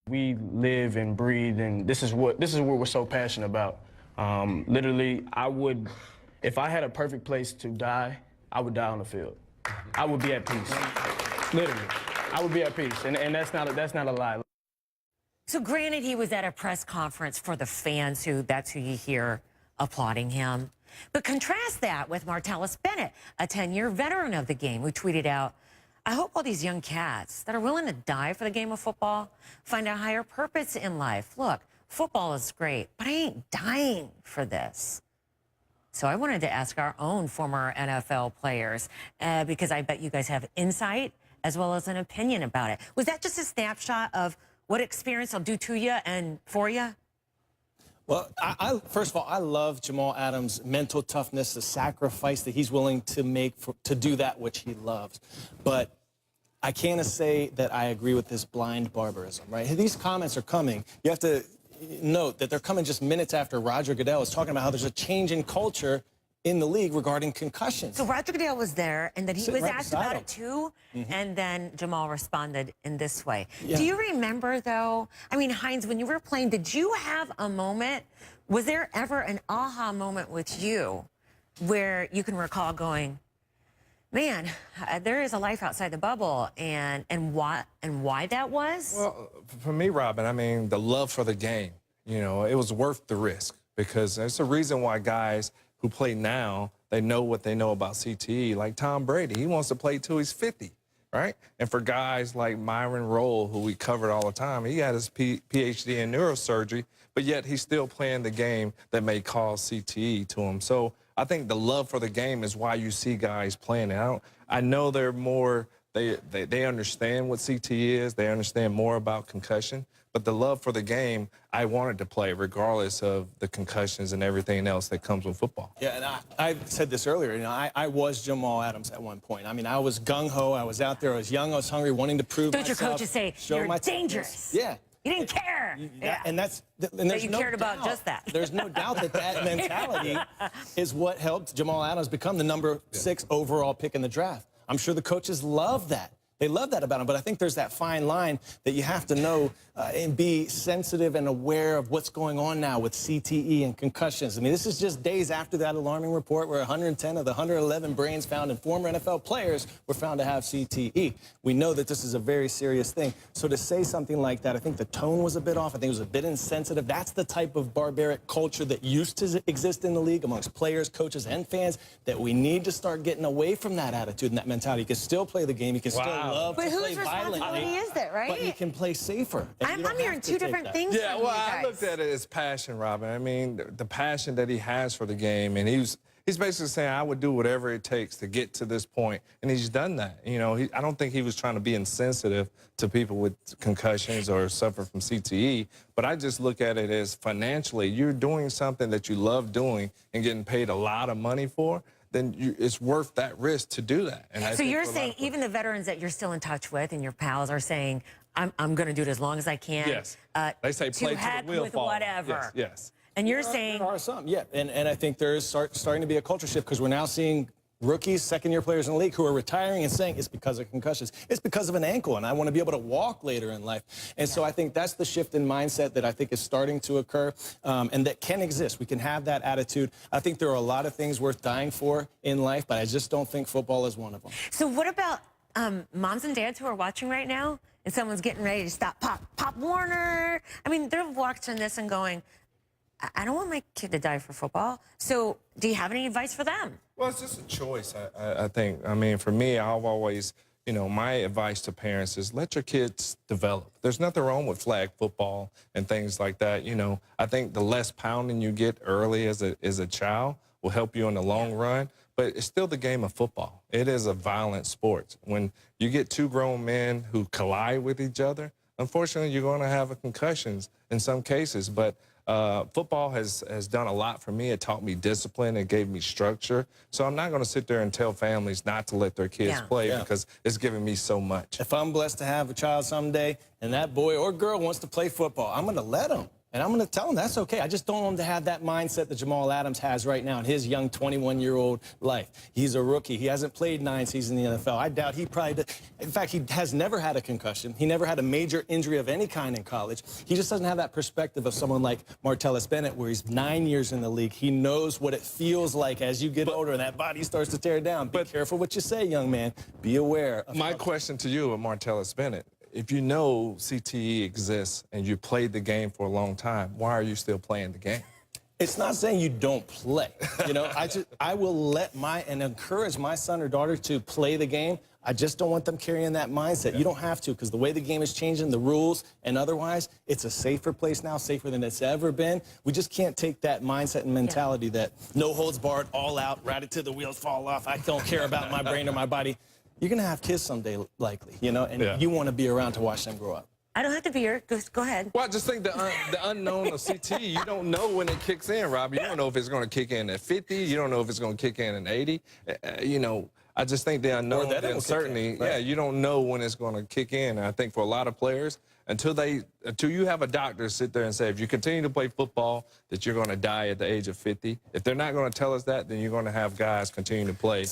We live and breathe, and this is what we're so passionate about. Literally, if I had a perfect place to die, I would die on the field. I would be at peace. Literally, I would be at peace, and that's not a lie. So granted, he was at a press conference for the fans that's who you hear applauding him. But contrast that with Martellus Bennett, a 10-year veteran of the game, who tweeted out, "I hope all these young cats that are willing to die for the game of football find a higher purpose in life. Look, football is great, but I ain't dying for this." So I wanted to ask our own former NFL players, because I bet you guys have insight as well as an opinion about it. Was that just a snapshot of what experience will do to you and for you? Well, first of all, I love Jamal Adams' mental toughness, the sacrifice that he's willing to make to do that which he loves. But I can't say that I agree with this blind barbarism, right? These comments are coming. You have to note that they're coming just minutes after Roger Goodell is talking about how there's a change in culture in the league regarding concussions. So Roger Goodell was there, and then he was right asked beside about him. it too, and then Jamal responded in this way. Yeah. Do you remember, though, I mean, Hines, when you were playing, did you have a moment, was there ever an aha moment with you where you can recall going, man, there is a life outside the bubble, and why that was? Well, for me, Robin, I mean, the love for the game, you know, it was worth the risk, because there's a reason why guys who play now, they know what they know about CTE. Like Tom Brady, he wants to play till he's 50, right? And for guys like Myron Rolle, who we covered all the time, he got his PhD in neurosurgery, but yet he's still playing the game that may cause CTE to him. So I think the love for the game is why you see guys playing it. I know they're more, they understand what CTE is, they understand more about concussion, but the love for the game, I wanted to play regardless of the concussions and everything else that comes with football. Yeah, and I said this earlier, you know, I was Jamal Adams at one point. I mean, I was gung-ho, I was out there, I was young, I was hungry, wanting to prove Don't myself. your coaches say, you're dangerous? Yeah. You didn't care. And there's you no cared about doubt, just that. There's no doubt that that mentality is what helped Jamal Adams become the number 6 overall pick in the draft. I'm sure the coaches love that. They love that about him, but I think there's that fine line that you have to know and be sensitive and aware of what's going on now with CTE and concussions. I mean, this is just days after that alarming report where 110 of the 111 brains found in former NFL players were found to have CTE. We know that this is a very serious thing. So to say something like that, I think the tone was a bit off. I think it was a bit insensitive. That's the type of barbaric culture that used to exist in the league amongst players, coaches, and fans, that we need to start getting away from that attitude and that mentality. You can still play the game. You can still love to play violently. Is that, right? But you can play safer. I'm hearing two different things. Yeah, from well, you guys. I looked at it as passion, Robin. I mean, the passion that he has for the game, and he's basically saying, I would do whatever it takes to get to this point, and he's done that. You know, I don't think he was trying to be insensitive to people with concussions or suffer from CTE, but I just look at it as financially, you're doing something that you love doing and getting paid a lot of money for, then it's worth that risk to do that. And so you're saying even the veterans that you're still in touch with and your pals are saying, I'm going to do it as long as I can. Yes. They say play till the wheel with falls. whatever. Yes, yes. And you're saying... There are some, yeah. And I think there is starting to be a culture shift, because we're now seeing rookies, second-year players in the league who are retiring and saying it's because of concussions. It's because of an ankle, and I want to be able to walk later in life. And so I think that's the shift in mindset that I think is starting to occur, and that can exist. We can have that attitude. I think there are a lot of things worth dying for in life, but I just don't think football is one of them. So what about moms and dads who are watching right now, and someone's getting ready to stop Pop Warner? I mean, they're watching this and going, I don't want my kid to die for football. So do you have any advice for them? Well, it's just a choice, I think. I mean, for me, I've always, you know, my advice to parents is let your kids develop. There's nothing wrong with flag football and things like that. You know, I think the less pounding you get early as a child will help you in the long run, but it's still the game of football. It is a violent sport. When you get two grown men who collide with each other, unfortunately, you're going to have concussions in some cases, but football has done a lot for me. It taught me discipline. It gave me structure. So I'm not going to sit there and tell families not to let their kids play because it's given me so much. If I'm blessed to have a child someday and that boy or girl wants to play football, I'm going to let them. And I'm going to tell him that's okay. I just don't want him to have that mindset that Jamal Adams has right now in his young 21-year-old life. He's a rookie. He hasn't played 9 seasons in the NFL. I doubt he probably did. In fact, he has never had a concussion. He never had a major injury of any kind in college. He just doesn't have that perspective of someone like Martellus Bennett, where he's 9 years in the league. He knows what it feels like as you get older and that body starts to tear down. Be careful what you say, young man. Be aware. My question to you, Martellus Bennett, if you know CTE exists and you played the game for a long time, why are you still playing the game? It's not saying you don't play. You know, I will let and encourage my son or daughter to play the game. I just don't want them carrying that mindset. Yeah. You don't have to, because the way the game is changing, the rules and otherwise, it's a safer place now, safer than it's ever been. We just can't take that mindset and mentality that no holds barred, all out, right until the wheels fall off. I don't care about my brain or my body. You're going to have kids someday, likely, you know, and you want to be around to watch them grow up. I don't have to be here. Go ahead. Well, I just think the unknown of CT, you don't know when it kicks in, Rob. You don't know if it's going to kick in at 50. You don't know if it's going to kick in at 80. You know, I just think the unknown, the uncertainty, right? Yeah, you don't know when it's going to kick in. And I think for a lot of players, until you have a doctor sit there and say, if you continue to play football, that you're going to die at the age of 50. If they're not going to tell us that, then you're going to have guys continue to play.